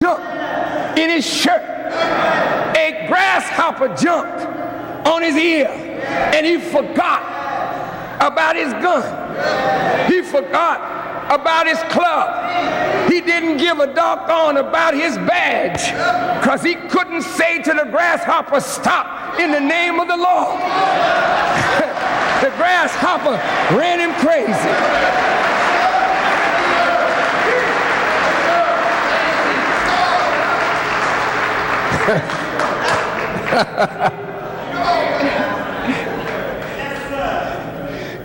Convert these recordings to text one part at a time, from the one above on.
jumped in his shirt. A grasshopper jumped on his ear, and he forgot about his gun. He forgot about his club. He didn't give a doggone about his badge, because he couldn't say to the grasshopper, stop in the name of the Lord. The grasshopper ran him crazy.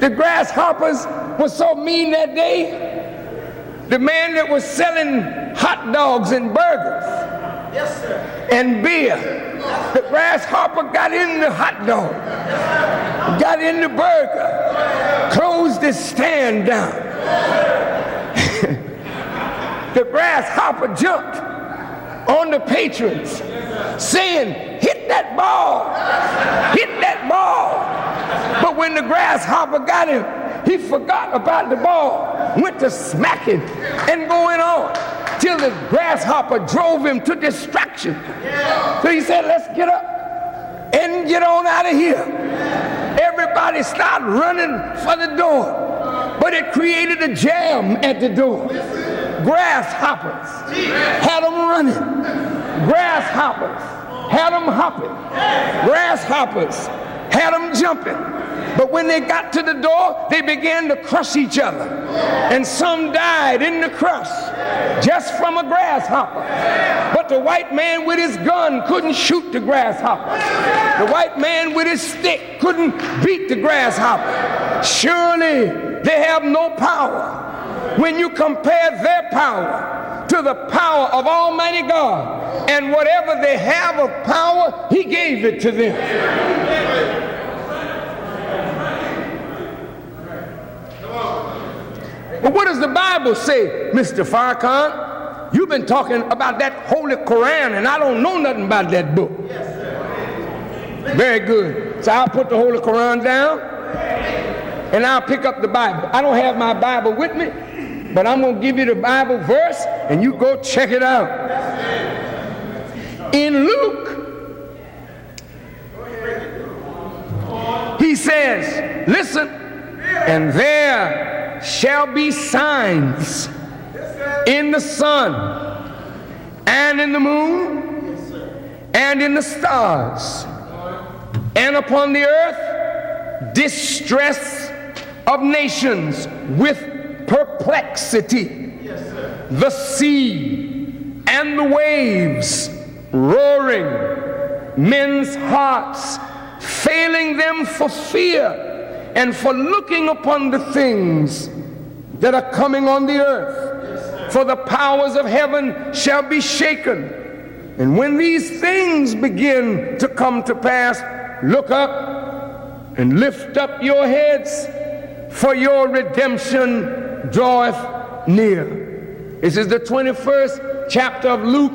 The grasshoppers were so mean that day. The man that was selling hot dogs and burgers and beer, the grasshopper got in the hot dog, got in the burger, closed his stand down. The grasshopper jumped on the patrons, saying, hit that ball, hit that ball. But when the grasshopper got him, he forgot about the ball, went to smacking and going on till the grasshopper drove him to distraction. So he said, let's get up and get on out of here. Everybody started running for the door, but it created a jam at the door. Grasshoppers had them running. Grasshoppers had them hopping. Grasshoppers had them jumping. But when they got to the door, they began to crush each other. And some died in the crush just from a grasshopper. But the white man with his gun couldn't shoot the grasshopper. The white man with his stick couldn't beat the grasshopper. Surely they have no power when you compare their power to the power of Almighty God. And whatever they have of power, He gave it to them. But what does the Bible say, Mr. Farrakhan? You've been talking about that Holy Quran, and I don't know nothing about that book. Very good. So I'll put the Holy Quran down, and I'll pick up the Bible. I don't have my Bible with me, but I'm going to give you the Bible verse, and you go check it out. In Luke, he says, listen, and there shall be signs in the sun and in the moon and in the stars, and upon the earth distress of nations with perplexity, the sea and the waves roaring, men's hearts failing them for fear and for looking upon the things that are coming on the earth. For the powers of heaven shall be shaken. And when these things begin to come to pass, look up and lift up your heads, for your redemption draweth near. This is the 21st chapter of Luke,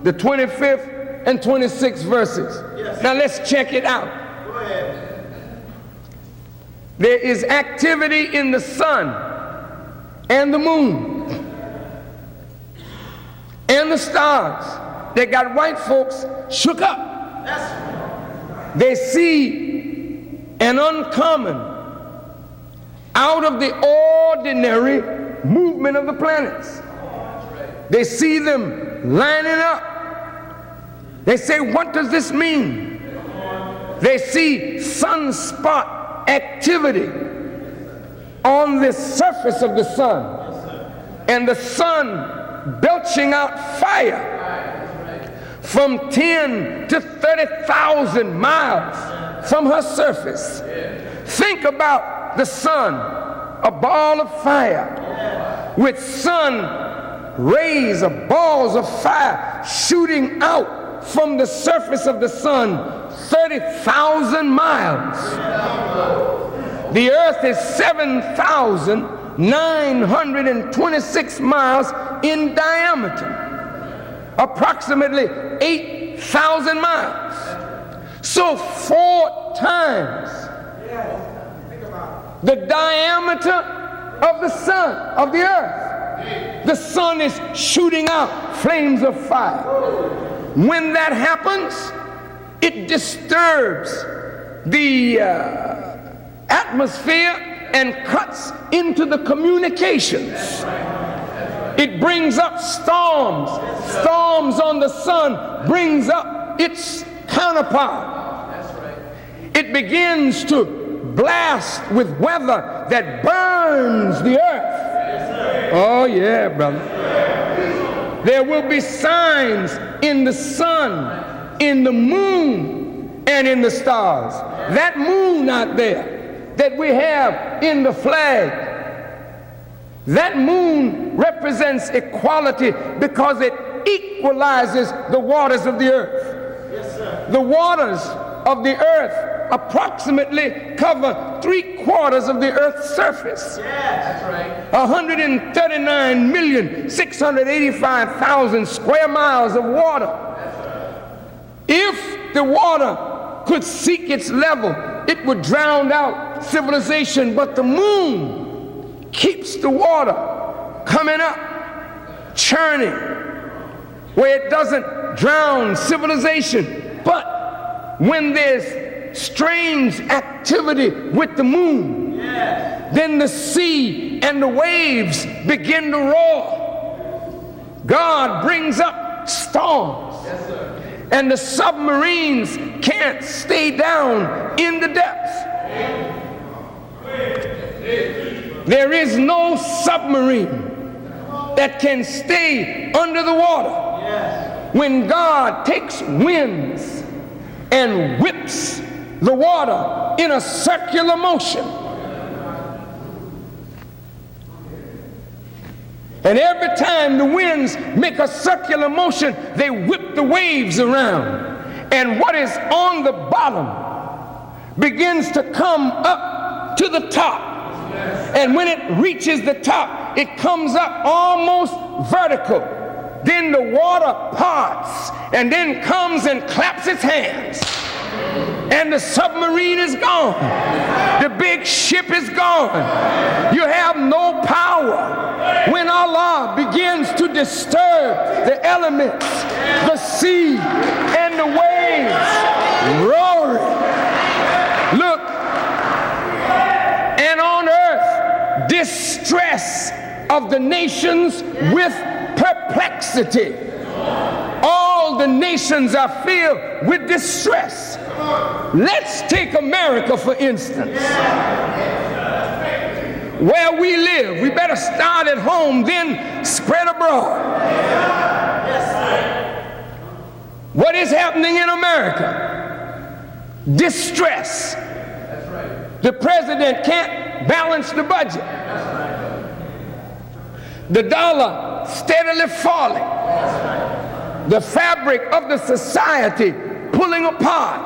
the 25th and 26th verses. Now let's check it out. Go ahead. There is activity in the sun and the moon and the stars that got white folks shook up. They see an uncommon, out of the ordinary movement of the planets. They see them lining up. They say, what does this mean? They see sunspot activity on the surface of the sun, and the sun belching out fire from 10 to 30,000 miles from her surface. Think about the sun, a ball of fire with sun rays of balls of fire shooting out from the surface of the sun 30,000 miles. The earth is 7,926 miles in diameter, approximately 8,000 miles. So 4 times the diameter of the sun, of the earth. the sun is shooting out flames of fire. When that happens, it disturbs the atmosphere and cuts into the communications. It brings up storms. Storms on the sun brings up its counterpart. It begins to blast with weather that burns the earth. Oh yeah, brother. There will be signs in the sun, in the moon, and in the stars. That moon out there that we have in the flag, that moon represents equality because it equalizes the waters of the earth. Yes, sir. The waters of the earth approximately cover 3/4 of the earth's surface. Yes, that's right. 139,685,000 square miles of water. If the water could seek its level, it would drown out civilization, but the moon keeps the water coming up, churning, where it doesn't drown civilization. But when there's strange activity with the moon, then the sea and the waves begin to roar. God brings up storms, and the submarines can't stay down in the depths. There is no submarine that can stay under the water. When God takes winds and whips the water in a circular motion, and every time the winds make a circular motion, they whip the waves around, and what is on the bottom begins to come up to the top. And when it reaches the top, it comes up almost vertical. Then the water parts and then comes and claps its hands. And the submarine is gone. The big ship is gone. You have no power. When Allah begins to disturb the elements, the sea and the waves roaring. Look, and on earth, distress of the nations with perplexity. All the nations are filled with distress. Let's take America, for instance. Where we live, we better start at home, then spread abroad. What is happening in America? Distress. The president can't balance the budget. The dollar steadily falling. The fabric of the society pulling apart.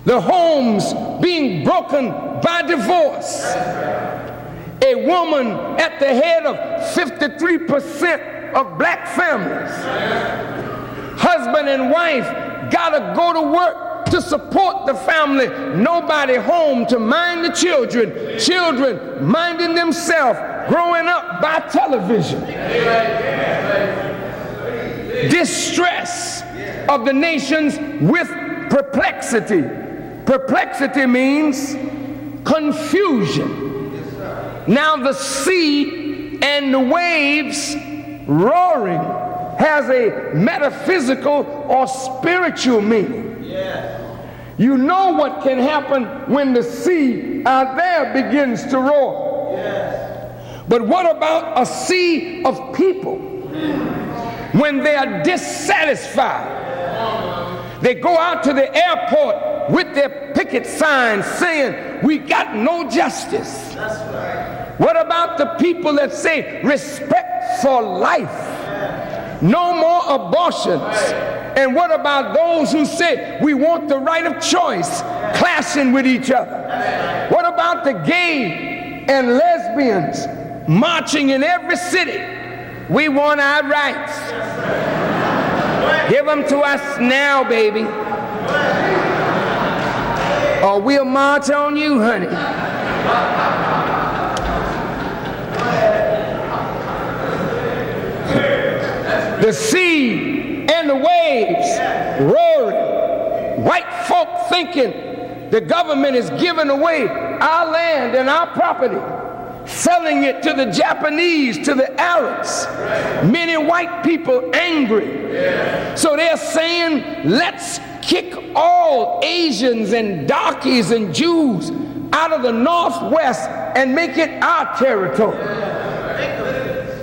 The homes being broken by divorce. A woman at the head of 53% of black families. Husband and wife gotta go to work to support the family. Nobody home to mind the children. Children minding themselves, growing up by television. Distress of the nations with perplexity. Perplexity means confusion. Now the sea and the waves roaring has a metaphysical or spiritual meaning. You know what can happen when the sea out there begins to roar. But what about a sea of people? When they are dissatisfied, they go out to the airport with their picket signs saying, "We got no justice." What about the people that say respect for life? No more abortions. And what about those who say we want the right of choice, clashing with each other? What about the gay and lesbians marching in every city? We want our rights. Give them to us now, baby. Or we'll march on you, honey. The sea and the waves roaring. White folk thinking the government is giving away our land and our property, selling it to the Japanese, to the Arabs. Many white people angry. So they're saying, let's kick all Asians and darkies and Jews out of the Northwest and make it our territory.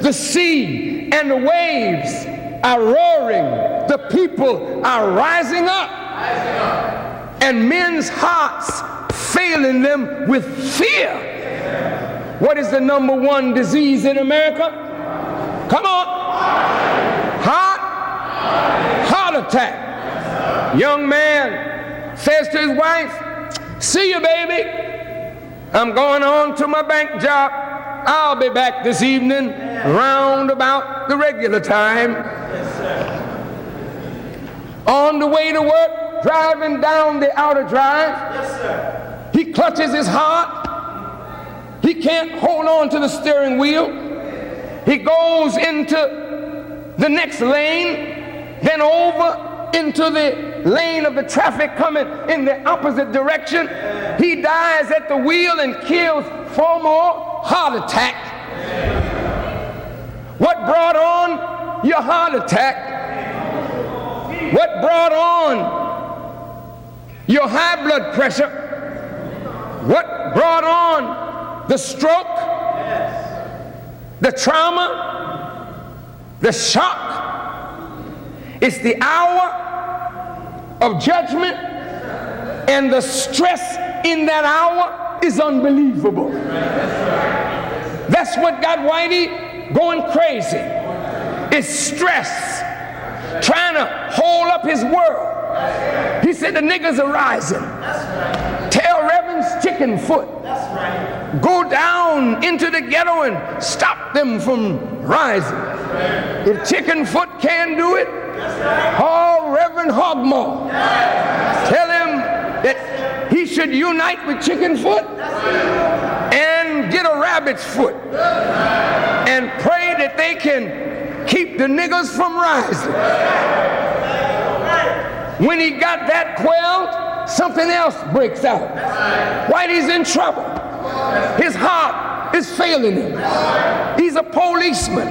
The sea and the waves are roaring. The people are rising up. And men's hearts failing them with fear. What is the number one disease in America? Come on. Heart attack. Young man says to his wife, see you, baby. I'm going on to my bank job. I'll be back this evening round about the regular time. On the way to work, driving down the outer drive, he clutches his heart. He can't hold on to the steering wheel. He goes into the next lane, then over into the lane of the traffic coming in the opposite direction. He dies at the wheel and kills 4 more. Heart attack. What brought on your heart attack? What brought on your high blood pressure? What brought on the stroke, the trauma, the shock? It's the hour of judgment, and the stress in that hour is unbelievable. That's what got Whitey going crazy. It's stress, trying to hold up his world. He said the niggas are rising. Tell Reverend's chicken foot, go down into the ghetto and stop them from rising. If chicken foot can't do it, call Reverend Hogmaw. Tell him that he should unite with chicken foot and get a rabbit's foot and pray that they can keep the niggas from rising. When he got that quelled, something else breaks out. Whitey's in trouble. His heart is failing him. He's a policeman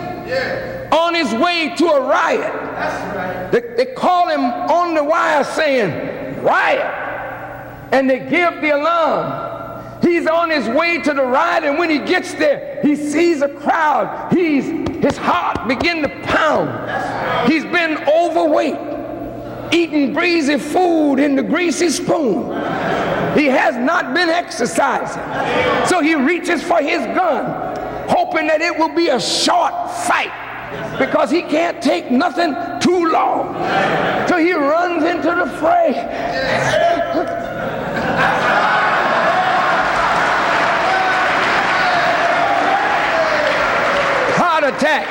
on his way to a riot. They call him on the wire saying, riot. And they give the alarm. He's on his way to the riot, and when he gets there, he sees a crowd. His heart begins to pound. He's been overweight, eating greasy food in the greasy spoon. He has not been exercising. So he reaches for his gun, hoping that it will be a short fight, because he can't take nothing too long. So he runs into the fray. Heart attack.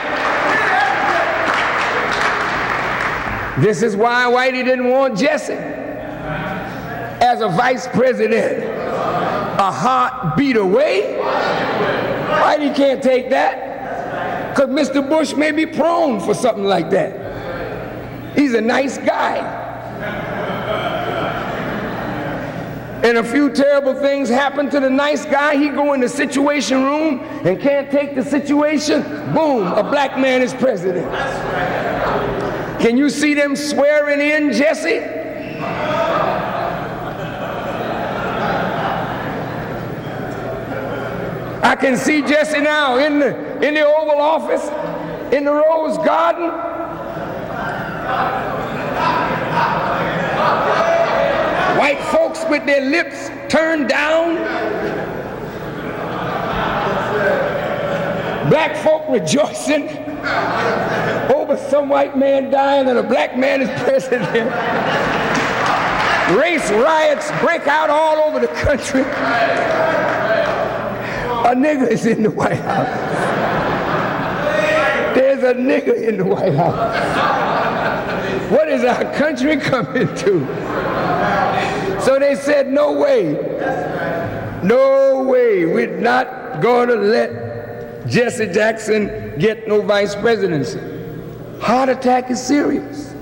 This is why Whitey didn't want Jesse as a vice president. A heartbeat away. Whitey can't take that, because Mr. Bush may be prone for something like that. He's a nice guy. And a few terrible things happen to the nice guy. He go in the situation room and can't take the situation. Boom, a black man is president. Can you see them swearing in Jesse? I can see Jesse now in the Oval Office, in the Rose Garden. White folks with their lips turned down. Black folk rejoicing over some white man dying and a black man is president. Race riots break out all over the country. A nigger is in the White House. There's a nigger in the White House. What is our country coming to? So they said, no way. No way. We're not going to let Jesse Jackson get no vice presidency. Heart attack is serious.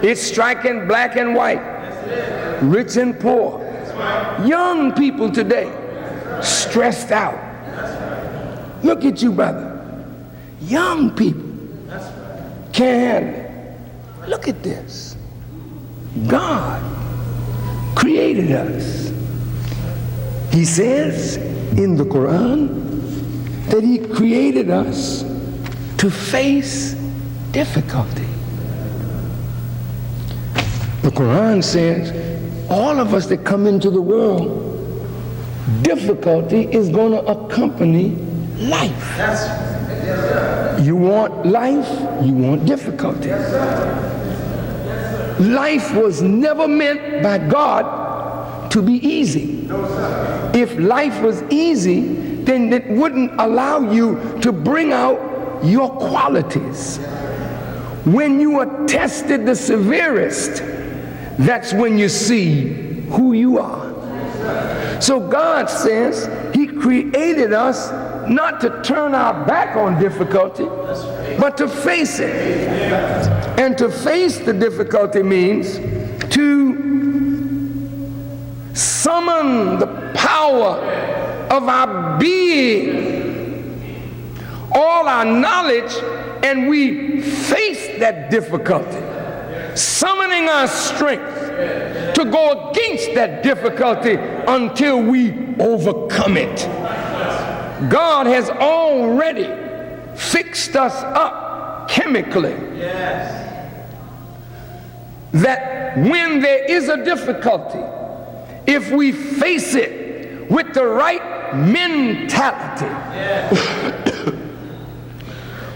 It's striking black and white, rich and poor. Young people today, stressed out. Look at you, brother. Young people can't handle it. Look at this. God created us. He says in the Quran that he created us to face difficulty. The Quran says all of us that come into the world, difficulty is going to accompany life. You want life, you want difficulty. Life was never meant by God to be easy. If life was easy, then it wouldn't allow you to bring out your qualities. When you are tested the severest, that's when you see who you are. So God says he created us not to turn our back on difficulty, but to face it. And to face the difficulty means to summon the power of our being, all our knowledge, and we face that difficulty, summoning our strength to go against that difficulty until we overcome it. God has already fixed us up chemically, that when there is a difficulty, if we face it with the right mentality,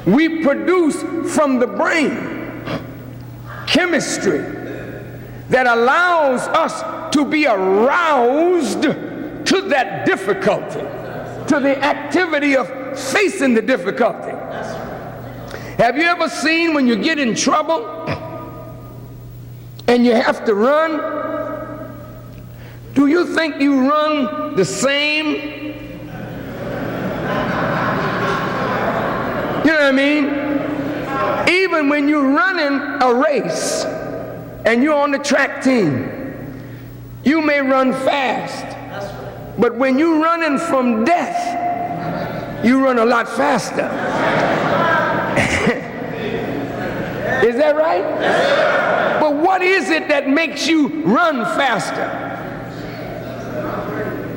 we produce from the brain chemistry that allows us to be aroused to that difficulty, to the activity of facing the difficulty. Have you ever seen when you get in trouble and you have to run? Do you think you run the same? You know what I mean? Even when you're running a race and you're on the track team, you may run fast. But when you're running from death, you run a lot faster. Is that right? But what is it that makes you run faster?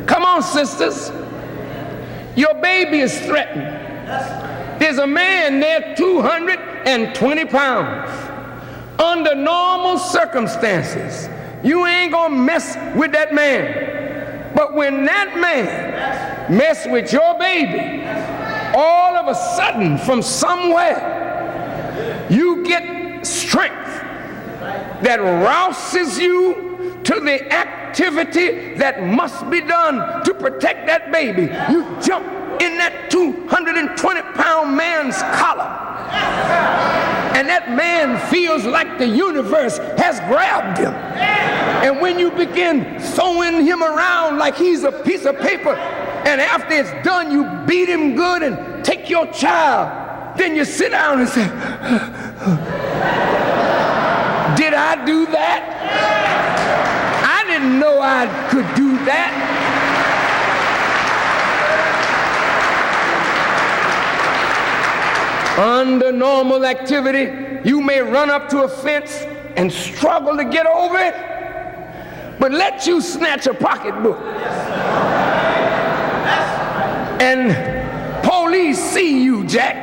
Come on, sisters. Your baby is threatened. There's a man there, 220 pounds. Under normal circumstances, you ain't gonna mess with that man. But when that man mess with your baby, all of a sudden, from somewhere, you get strength that rouses you to the activity that must be done to protect that baby. You jump in that 220-pound man's collar, and that man feels like the universe has grabbed him. And when you begin throwing him around like he's a piece of paper, and after it's done, you beat him good and take your child, then you sit down and say, did I do that? I didn't know I could do that. Under normal activity, you may run up to a fence and struggle to get over it, but let you snatch a pocketbook and police see you, Jack,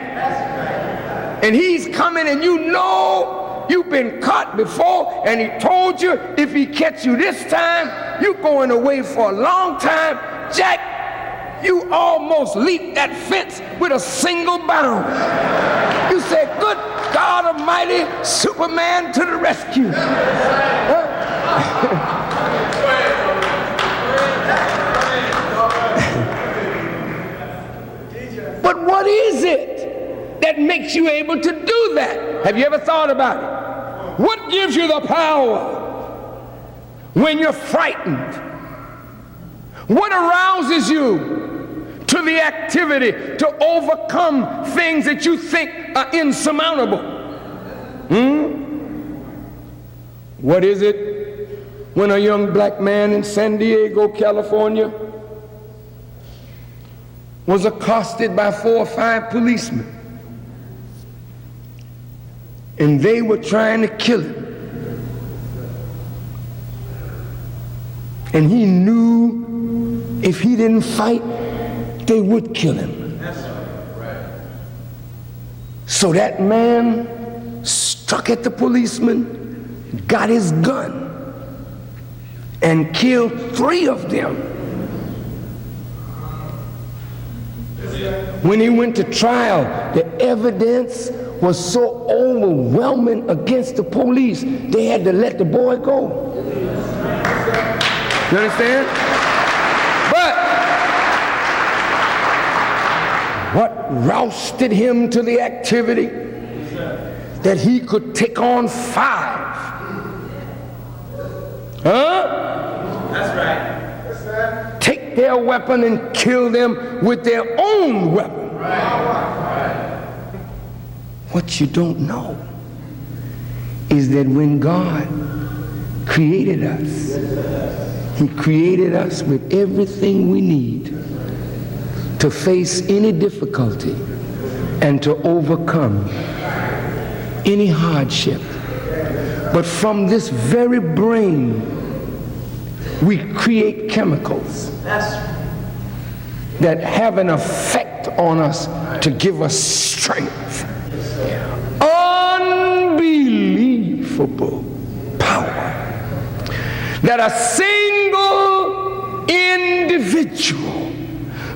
and he's coming and you know you've been caught before, and he told you if he catch you this time, you're going away for a long time. Jack, you almost leaped that fence with a single bound. You said, good God Almighty, Superman to the rescue. But what is it that makes you able to do that? Have you ever thought about it? What gives you the power when you're frightened? What arouses you to the activity to overcome things that you think are insurmountable? What is it when a young black man in San Diego, California, was accosted by 4 or 5 policemen, and they were trying to kill him, and he knew if he didn't fight, they would kill him. So that man struck at the policeman, got his gun, and killed 3 of them. When he went to trial, the evidence was so overwhelming against the police, they had to let the boy go. You understand? But what rousted him to the activity? That he could take on 5. Huh? That's right. That's right. Take their weapon and kill them with their own weapon. Right. What you don't know is that when God created us, He created us with everything we need to face any difficulty and to overcome any hardship. But from this very brain, we create chemicals that have an effect on us to give us strength. Unbelievable power that a single individual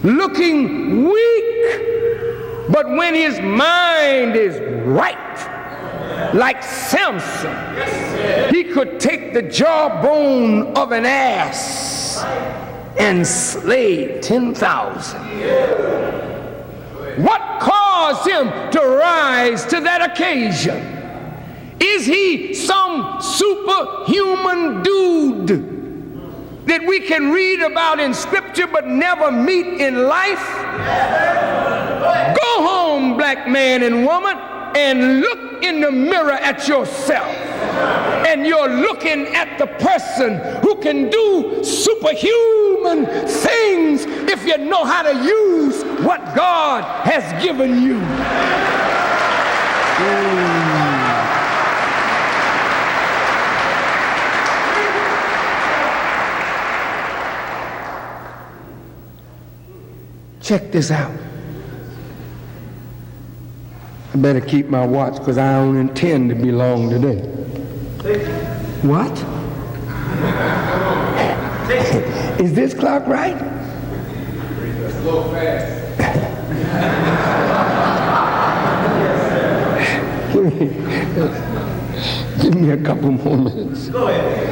looking weak, but when his mind is right, like Samson, he could take the jawbone of an ass and slay 10,000. What caused him to rise to that occasion? Is he some superhuman dude that we can read about in Scripture but never meet in life? Go home, black man and woman, and look in the mirror at yourself, and you're looking at the person who can do superhuman things if you know how to use what God has given you. Check this out. I better keep my watch because I don't intend to be long today. What? Is this clock right? It's a little fast. Give me a couple more minutes. Go ahead.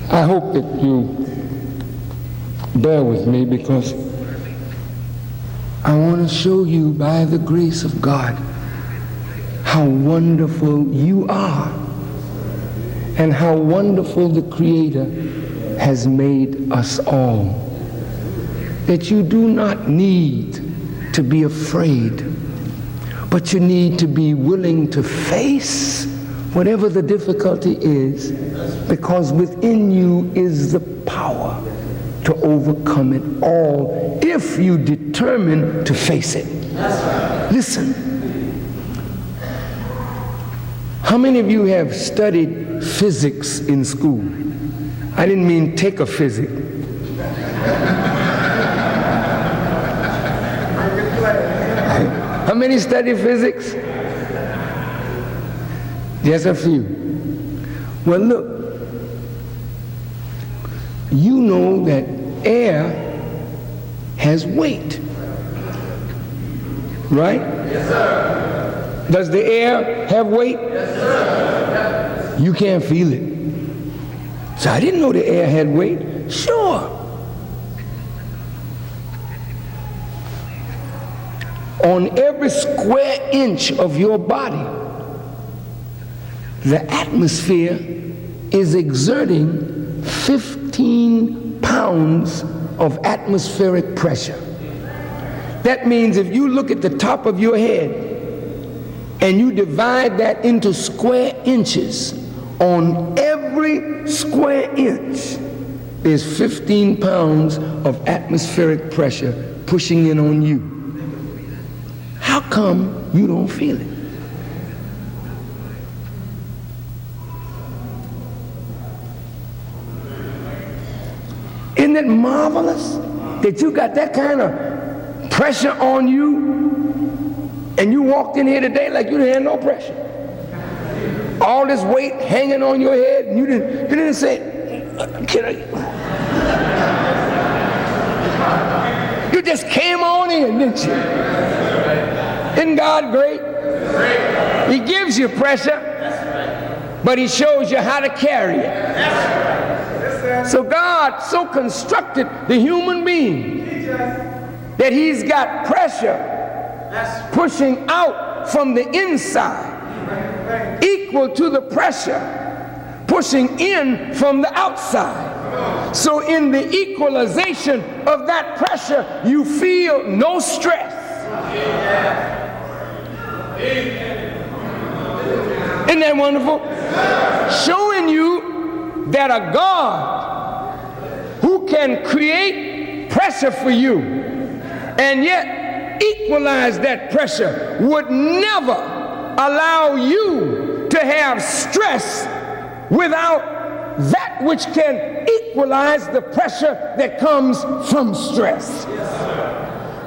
I hope that you bear with me because I want to show you by the grace of God how wonderful you are and how wonderful the Creator has made us all. That you do not need to be afraid, but you need to be willing to face whatever the difficulty is, because within you is the power to overcome it all if you determine to face it. Listen, how many of you have studied physics in school? I didn't mean take a physics. How many study physics? Just a few. Well, look, you know that air has weight, right? Yes, sir. Does the air have weight? Yes, sir. You can't feel it. So I didn't know the air had weight. Sure. On every square inch of your body, the atmosphere is exerting 15 pounds of atmospheric pressure. That means if you look at the top of your head and you divide that into square inches, on every square inch there's 15 pounds of atmospheric pressure pushing in on you. How come you don't feel it? Isn't it marvelous that you got that kind of pressure on you and you walked in here today like you didn't have no pressure? All this weight hanging on your head and you didn't say, can I? You just came on in, didn't you? Isn't God great? He gives you pressure, but he shows you how to carry it. So God so constructed the human being that he's got pressure pushing out from the inside equal to the pressure pushing in from the outside. So in the equalization of that pressure, you feel no stress. Isn't that wonderful? Showing you that a God who can create pressure for you and yet equalize that pressure would never allow you to have stress without that which can equalize the pressure that comes from stress.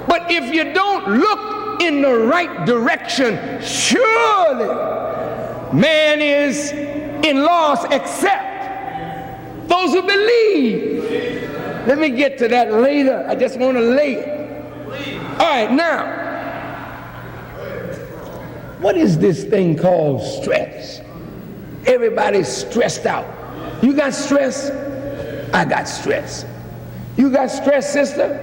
But if you don't look in the right direction, surely man is in loss except those who believe. Let me get to that later. I just want to lay it. All right, now, what is this thing called stress? Everybody's stressed out. You got stress? I got stress. You got stress, sister?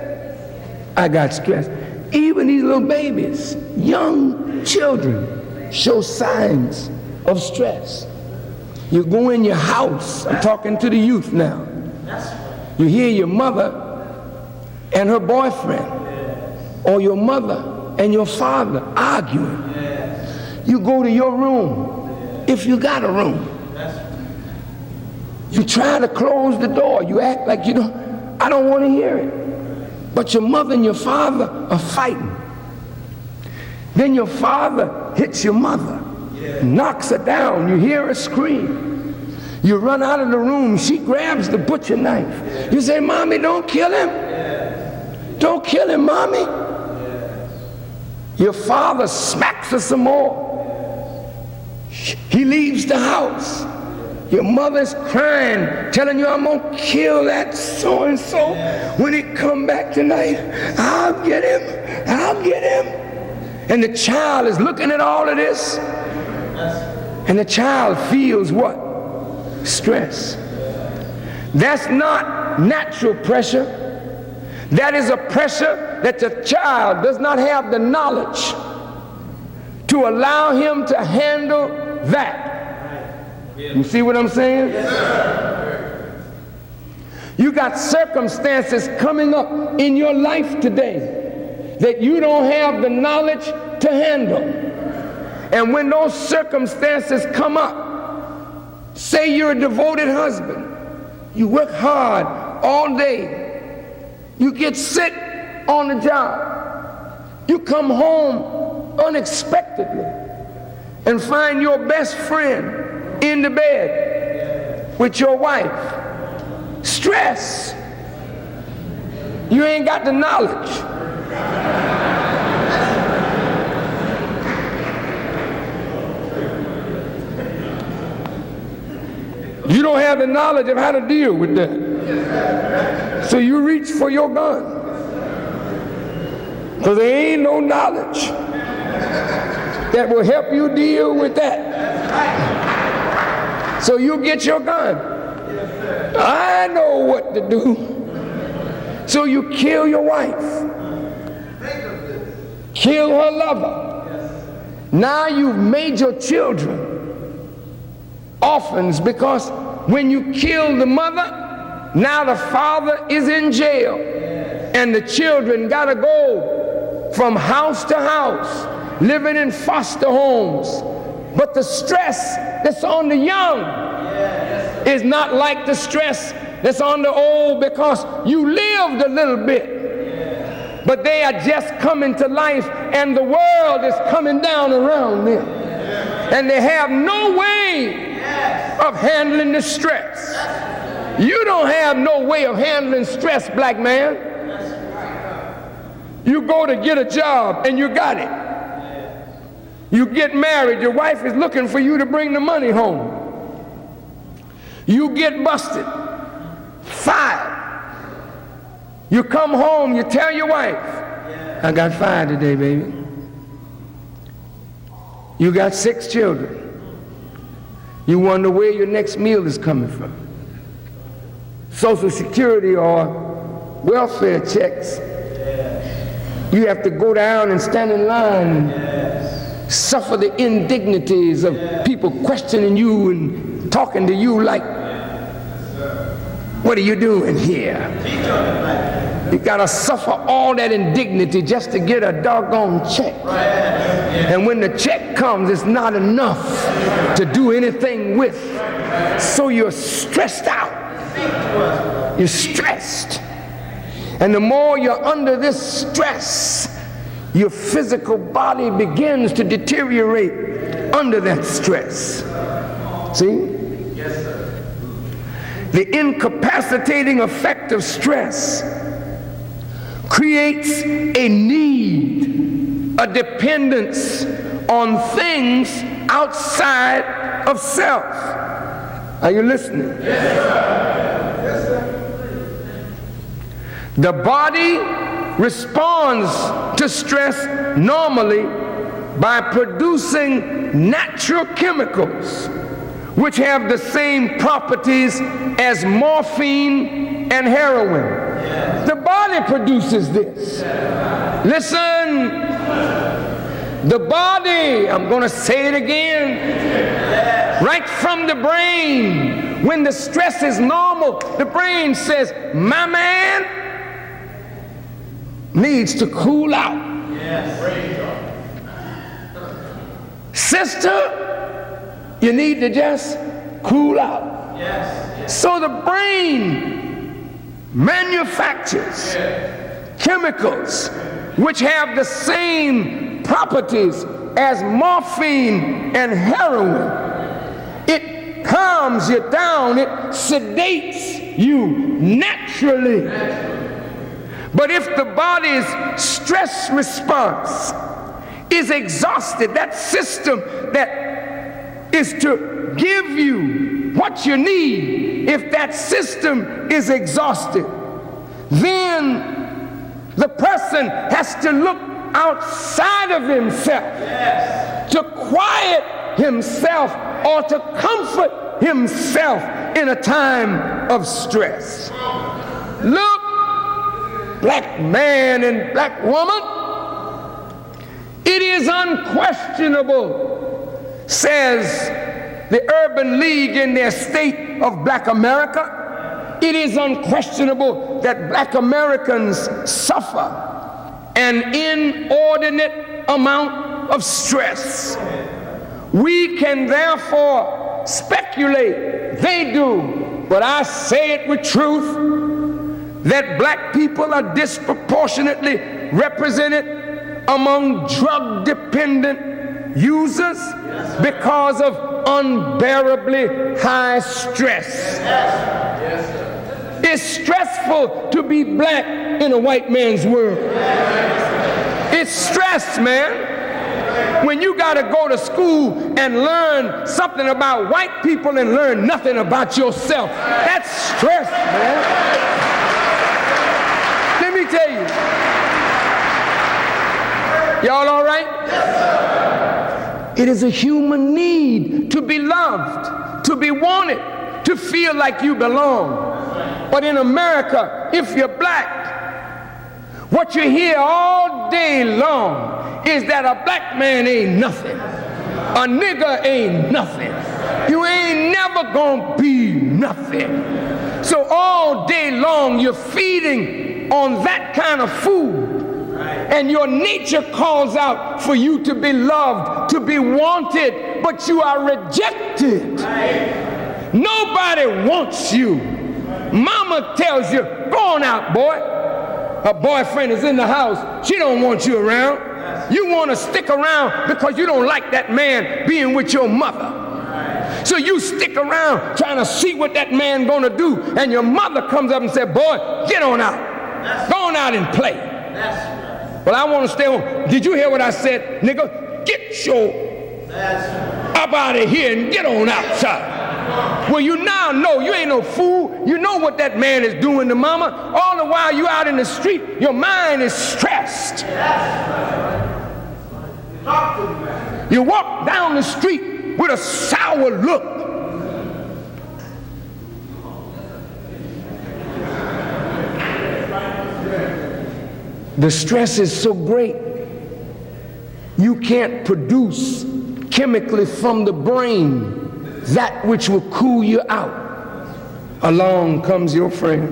I got stress. Even these little babies, young children, show signs of stress. You go in your house, I'm talking to the youth now. You hear your mother and her boyfriend, or your mother and your father arguing. You go to your room, if you got a room. You try to close the door. You act like you don't, I don't want to hear it. But your mother and your father are fighting. Then your father hits your mother, knocks her down. You hear her scream. You run out of the room. She grabs the butcher knife. You say, Mommy, don't kill him. Don't kill him, Mommy. Your father smacks her some more. He leaves the house. Your mother's crying, telling you, I'm going to kill that so-and-so. When he come back tonight, I'll get him. I'll get him. And the child is looking at all of this. And the child feels what? Stress. That's not natural pressure. That is a pressure that the child does not have the knowledge to allow him to handle that. You see what I'm saying? Yes, sir. You got circumstances coming up in your life today that you don't have the knowledge to handle. And when those circumstances come up, say you're a devoted husband, you work hard all day, you get sick on the job, you come home unexpectedly and find your best friend in the bed with your wife. Stress. You ain't got the knowledge. You don't have the knowledge of how to deal with that. So you reach for your gun. Because there ain't no knowledge that will help you deal with that. So you get your gun. I know what to do. So you kill your wife. Kill her lover. Now you've made your children orphans, because when you kill the mother, now the father is in jail and the children gotta go from house to house, living in foster homes. But the stress that's on the young is not like the stress that's on the old, because you lived a little bit. But they are just coming to life, and the world is coming down around them. And they have no way of handling the stress. You don't have no way of handling stress, black man. You go to get a job and you got it. You get married, your wife is looking for you to bring the money home. You get busted, fired. You come home, you tell your wife, I got fired today, baby. You got 6 children. You wonder where your next meal is coming from. Social Security or welfare checks. You have to go down and stand in line and suffer the indignities of people questioning you and talking to you like, what are you doing here? You gotta suffer all that indignity just to get a doggone check. And when the check comes, it's not enough to do anything with. So you're stressed out. You're stressed. And the more you're under this stress, your physical body begins to deteriorate under that stress. See? Yes, sir. The incapacitating effect of stress creates a need, a dependence on things outside of self. Are you listening? Yes, sir. Yes, sir. The body responds to stress normally by producing natural chemicals which have the same properties as morphine and heroin. The body produces this. Listen, the body, I'm going to say it again, right from the brain, when the stress is normal, the brain says, my man needs to cool out. Sister, you need to just cool out. So the brain manufactures chemicals which have the same properties as morphine and heroin. It calms you down, it sedates you naturally. But if the body's stress response is exhausted, that system that is to give you what you need, if that system is exhausted, then the person has to look outside of himself to quiet himself or to comfort himself in a time of stress. Look, black man and black woman, it is unquestionable, says the Urban League in their State of Black America, it is unquestionable that black Americans suffer an inordinate amount of stress. We can therefore speculate, they do, but I say it with truth, that black people are disproportionately represented among drug-dependent users because of unbearably high stress. It's stressful to be black in a white man's world. It's stress, man. When you got to go to school and learn something about white people and learn nothing about yourself, that's stress, man. Let me tell you. Y'all all right? It is a human need to be loved, to be wanted, to feel like you belong. But in America, if you're black, what you hear all day long is that a black man ain't nothing. A nigger ain't nothing. You ain't never gonna be nothing. So all day long you're feeding on that kind of food. And your nature calls out for you to be loved, to be wanted, but you are rejected. Nobody wants you. Mama tells you, go on out, boy. Her boyfriend is in the house. She don't want you around. You want to stick around because you don't like that man being with your mother. So you stick around trying to see what that man gonna do, and your mother comes up and says, boy, get on out. Go on out and play. Well, I want to stay home. Did you hear what I said, nigga? Get your up out of here and get on outside. Well, you now know, you ain't no fool. You know what that man is doing to mama. All the while you out in the street, your mind is stressed. You walk down the street with a sour look. The stress is so great, you can't produce chemically from the brain that which will cool you out. Along comes your friend.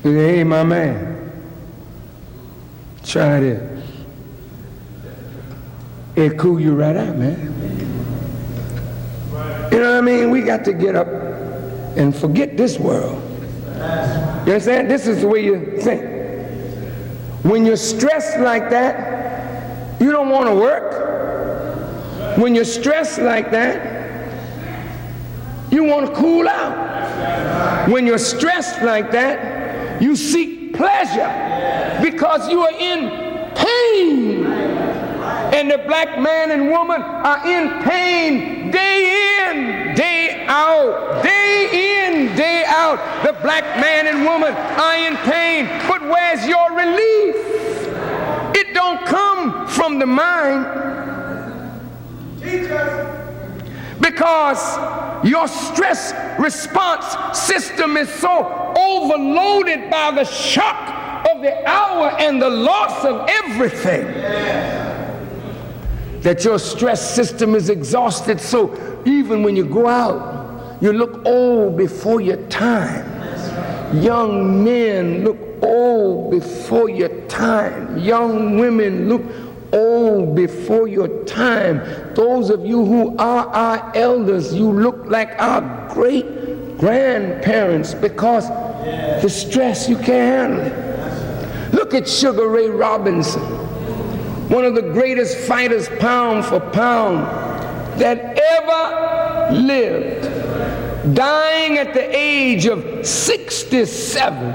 Hey, my man, try this. It'll cool you right out, man. You know what I mean? We got to get up and forget this world. You understand? This is the way you think. When you're stressed like that, you don't want to work. When you're stressed like that, you want to cool out. When you're stressed like that, you seek pleasure because you are in pain. And the black man and woman are in pain day in, day out. Day in, day out. The black man and woman are in pain. But where's your relief? It don't come from the mind. Because your stress response system is so overloaded by the shock of the hour and the loss of everything that your stress system is exhausted. So even when you go out, you look old before your time. Young men look old before your time. Young women look old before your time. Those of you who are our elders, you look like our great grandparents because the stress, you can't handle it. Look at Sugar Ray Robinson, one of the greatest fighters pound for pound that ever lived, dying at the age of 67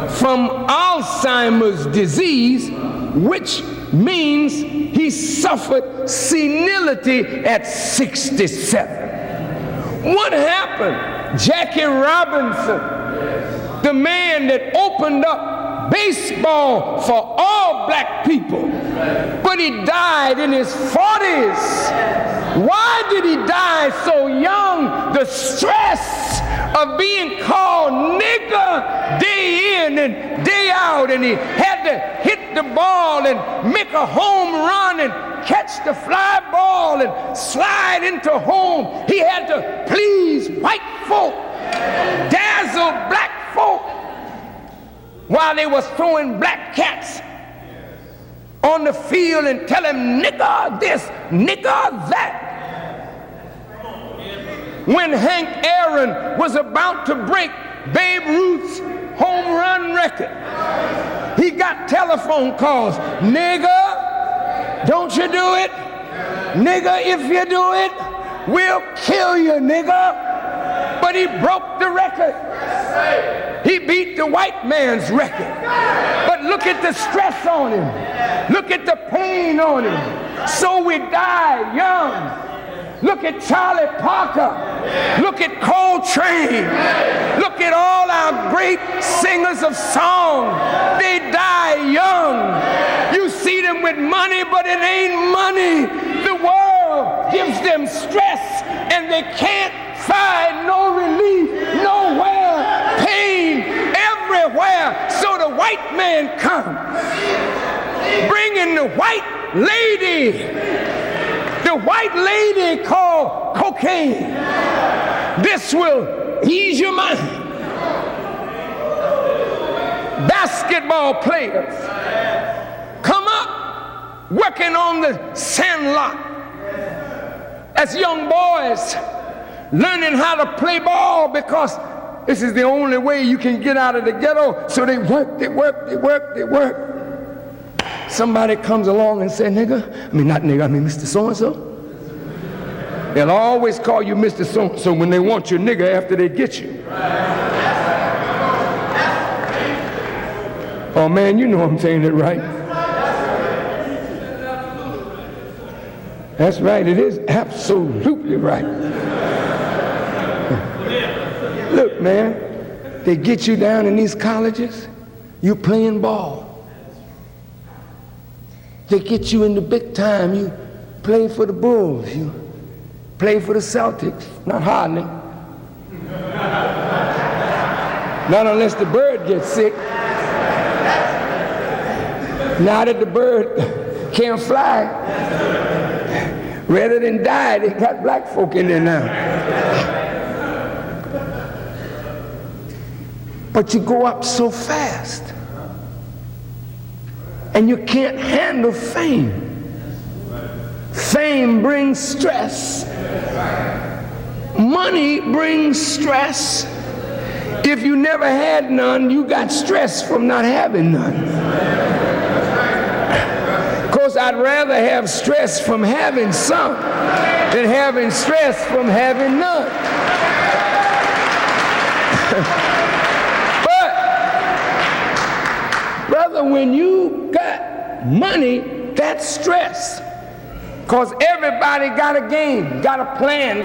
from Alzheimer's disease, which means he suffered senility at 67. What happened? Jackie Robinson, the man that opened up baseball for all black people, but he died in his 40s. Why did he die so young? The stress of being called nigger day in and day out, and he had to hit the ball and make a home run and catch the fly ball and slide into home. He had to please white folk, dazzle black folk, while they was throwing black cats on the field and tell him nigger this, nigger that. When Hank Aaron was about to break Babe Ruth's home run record, he got telephone calls. Nigger, don't you do it? Nigger, if you do it, we'll kill you, nigger. But he broke the record. He beat the white man's record. But look at the stress on him. Look at the pain on him. So we die young. Look at Charlie Parker. Look at Coltrane. Look at all our great singers of song. They die young. You see them with money, but it ain't money. The world gives them stress, and they can't find no relief nowhere. Pain everywhere. So the white man comes, bringing the white lady. The white lady called cocaine. This will ease your mind. Basketball players working on the sand lot. As young boys learning how to play ball because this is the only way you can get out of the ghetto. So they work. Somebody comes along and says, nigga, not nigga, Mr. So-and-so. They'll always call you Mr. So-and-so when they want your nigga after they get you. Oh man, you know I'm saying it right. That's right, it is absolutely right. Look, man, they get you down in these colleges, you playing ball. They get you in the big time, you play for the Bulls, you play for the Celtics, not hardly. Not unless the bird gets sick. Now that the bird can't fly, rather than die, they got black folk in there now. But you go up so fast, and you can't handle fame. Fame brings stress. Money brings stress. If you never had none, you got stress from not having none. Of course, I'd rather have stress from having some than having stress from having none. But, brother, when you got money, that's stress. Because everybody got a game, got a plan.